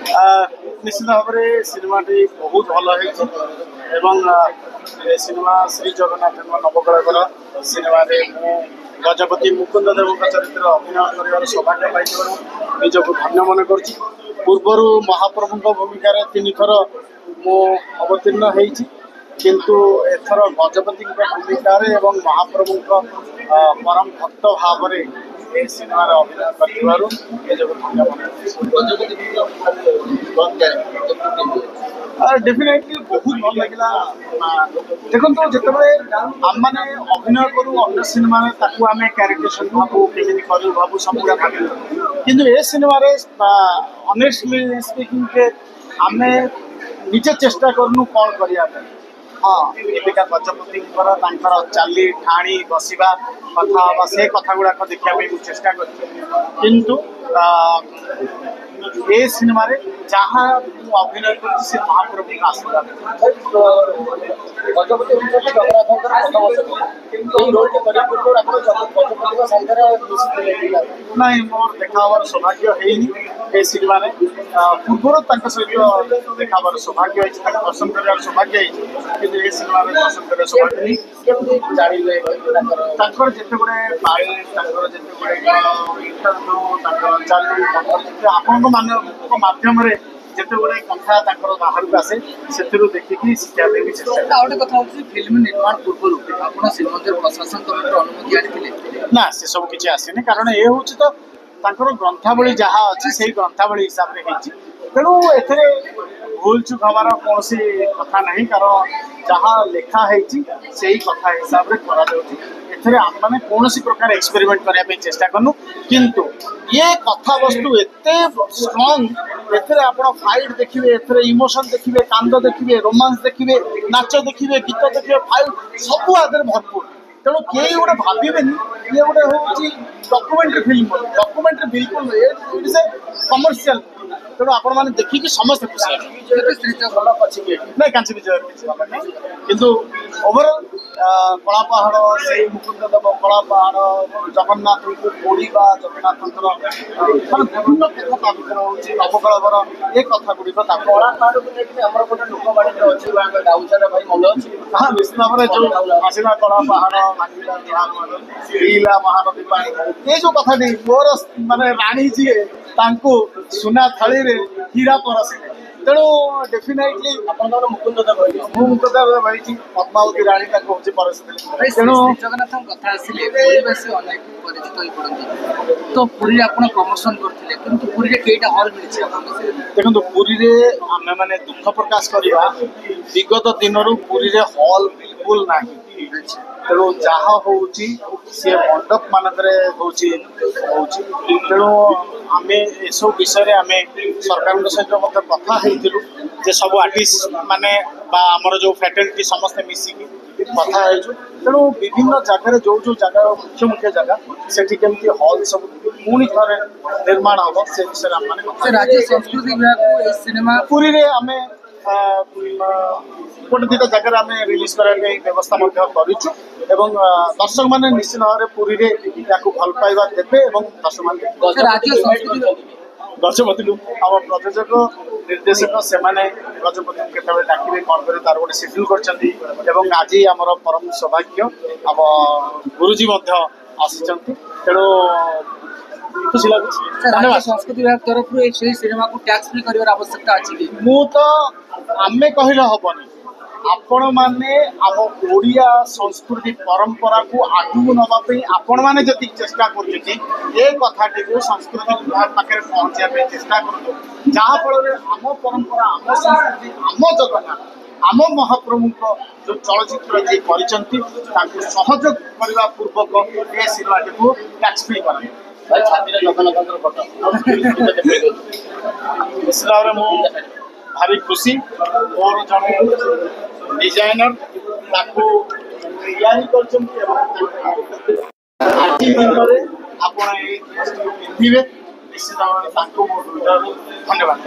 निश्चित भाव में सिनेमाटी बहुत भल सिनेमा श्री जगन्नाथ नवकलकर सिनेमा गजपति मुकुंद देव चरित्र अभिनय कर सौभाग्य पाई निजक धन्य मन कर पूर्वर महाप्रभु भूमिका 3 थर मु अवतीर्ण किंतु एथर गजपति भूमिका महाप्रभु परम भक्त भाव में सिनेमा अभिनय कर डेफिनेटली बहुत भल लगे देखो जिते आम मैंने अभिनय करूँ अन्य सिनेमा आम क्यारेक्टर भावु केमी करूँ भावु सब गुड़ा भाव कि ए सिनेमा ऑनेस्टली स्पीकिंग के आम निजे चेष्टा करूँ कौन करने हाँ एबिका गजपति चाली ठाणी बसवा कथा से कथा गुड़ाक देखा चेष्टा किंतु ए सिनेमा जहाँ अभिनय कर महाप्रभु का आशीर्वाद नहीं मोर देखावर सौभाग्य है सिनेमा पूर्वर सहित देखावर सौभाग्य दर्शन कर सौभाग्य कि सिनेमा दर्शन कर सौभाग्य जिते गुड़े फाइट जिते गुड़े इंटरव्यू चालू आपण माध्यम जिते गुड़े कथा बाहर को आसे से देखिए शिक्षा देवी चेष्टा गोटे कथा फिल्म निर्माण पूर्व आप श्रीमंदिर प्रशासन तरफ अनुमति आनी ना से सब किसी आसनी कारण ये हूँ तो ग्रंथावली जहाँ अच्छी से ग्रंथावली हिसाब से तेणु ए भूल चुक हमार कौन कथा नहीं कारण जहाँ लिखाई से ही कथा हिसाब से आम मैंने कौन प्रकार एक्सपेरिमेंट करने चेष्टा करूँ किंतु ये कथा वस्तु एत स्ट्रंग आप फाइट देखिए इमोशन देखिए कांद देखिए रोमांस देखिए नाच देखिए गीत देखिए फाइट सब आगे भरपूर तेणु कई गोटे भावे ये गोटे हूँ डॉक्यूमेंट्री फिल्म डॉक्यूमेंट्री बिल्कुल इट ए कमर्शियल तेणु आपण मैंने देखिए समस्त खुशी नहीं कांची विजय किंतु ओवरऑल कला पहाड़ से मुकुंद देव कला पहाड़ जगन्नाथ को ओढ़ा जगन्नाथ मानते विभिन्न कथा भितर हूँ नवकलकर ये कथा गुड़िक कला पहाड़ को लेकिन गोटे लोकवाणी अच्छी गाउचार भाई मन अच्छी हाँ निश्चित भाव में जो आसला कला पहाड़ महानदी पानी ये जो कथा मोर माने राणी जी सुना थाली हीरा परसिले तेणु डेफिनेटली मुकुंद देव भाई पद्मावती राणी हूँ परसिले तेणु जगन्नाथ कथा आसिले अनेक परिचित हो पड़ते तो पुरी आप प्रमोशन करते किंतु पुरी कईटा हल मिली देखो पुरी आम मैंने दुख प्रकाश करवा विगत दिन पुरी हल बिल्कुल ना तेणु जहाँ हूँ सी मंडप मानक तेणु आम एसब विषय आम सरकार सहित कथा जे सब आर्टिस्ट माने आमर जो फैटर्निटी समस्ते मिसिकी कथा तेणु विभिन्न जगह जो जो जगह मुख्य मुख्य जगह से केमती हल सब पुणी थे निर्माण हम से विषय आम राज्य संस्कृति विभाग सिनेमा पुरी आम गोटे दुटा जगह आम रिलीज करने व्यवस्था करूँ एवं दर्शक मैंने निश्चित भाव में पुरी भल पाइबा देवे दर्शक मैंने गजपति आम प्रयोजक निर्देशक से गजपति केतवे डाकिबे कौन कर तार गोटे शेड्यूल कर आज आमर परम सौभाग्य आम गुरुजी आसी तेणु खुशी लगे संस्कृति विभाग तरफ सिनेमा को टैक्स फ्री कर आवश्यकता अच्छी मु तो आम कहले हेनी आपण मैंने आम ओडिया संस्कृति परंपरा को आगू नापी आपण मैंने जी चेष्टा कर कथाटी को संस्कृति विभाग पाखे पहुँचापी चेष्टा करूँ जहाँफल आम परंपरा आम संस्कृति आम जगन्नाथ आम महाप्रभु जो चलचित्र जी कर सहयोग करने पूर्वक ये सिनेमाटी को टैक्स फ्री कर निश्चित भाव में भारी खुशी और जड़े डिजाइनर तैयारी कर पिंधे निश्चित भाव में धन्यवाद।